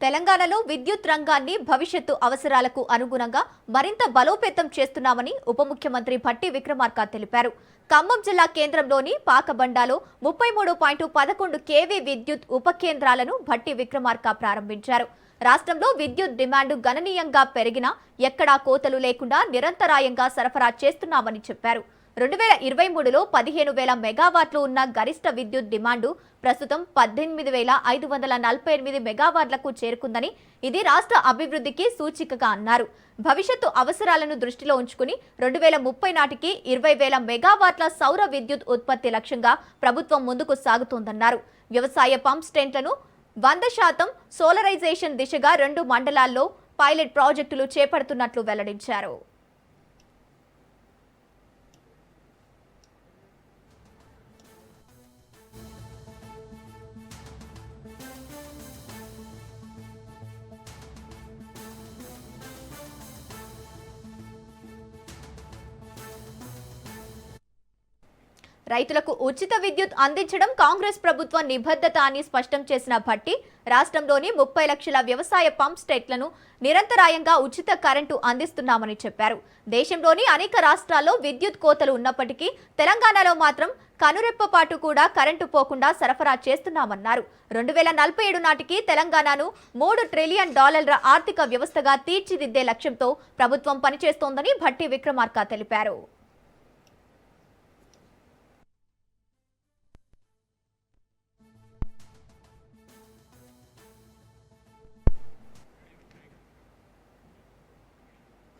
తెలంగాణలో విద్యుత్ రంగాన్ని భవిష్యత్తు అవసరాలకు అనుగుణంగా మరింత బలోపేతం చేస్తున్నామని ఉప ముఖ్యమంత్రి భట్టి విక్రమార్క తెలిపారు. ఖమ్మం జిల్లా కేంద్రంలోని పాకబండాలో 33.11 kV విద్యుత్ ఉప కేంద్రాలను భట్టి విక్రమార్క ప్రారంభించారు. రాష్ట్రంలో విద్యుత్ డిమాండ్ గణనీయంగా పెరిగినా ఎక్కడా కోతలు లేకుండా నిరంతరాయంగా సరఫరా చేస్తున్నామని చెప్పారు. 2023లో 15,000 మెగావాట్లు ఉన్న గరిష్ట విద్యుత్ డిమాండు ప్రస్తుతం 18,548 మెగావాట్లకు చేరుకుందని, ఇది రాష్ట్ర అభివృద్ధికి సూచికగా అన్నారు. భవిష్యత్తు అవసరాలను దృష్టిలో ఉంచుకుని 2030 నాటికి 20,000 మెగావాట్ల సౌర విద్యుత్ ఉత్పత్తి లక్ష్యంగా ప్రభుత్వం ముందుకు సాగుతోందన్నారు. వ్యవసాయ పంప్ స్టేషన్లను 100% సోలరైజేషన్ దిశగా 2 మండలాల్లో పైలట్ ప్రాజెక్టులు చేపడుతున్నట్లు వెల్లడించారు. రైతులకు ఉచిత విద్యుత్ అందించడం కాంగ్రెస్ ప్రభుత్వ నిబద్ధత అని స్పష్టం చేసిన భట్టి, రాష్ట్రంలోని 30 లక్షల వ్యవసాయ పంప్ సెట్లను నిరంతరాయంగా ఉచిత కరెంటు అందిస్తున్నామని చెప్పారు. దేశంలోని అనేక రాష్ట్రాల్లో విద్యుత్ కోతలు ఉన్నప్పటికీ తెలంగాణలో మాత్రం కనురెప్పపాటు కూడా కరెంటు పోకుండా సరఫరా చేస్తున్నామన్నారు. 2047 నాటికి తెలంగాణను $3 ట్రిలియన్ ఆర్థిక వ్యవస్థగా తీర్చిదిద్దే లక్ష్యంతో ప్రభుత్వం పనిచేస్తోందని భట్టి విక్రమార్క తెలిపారు.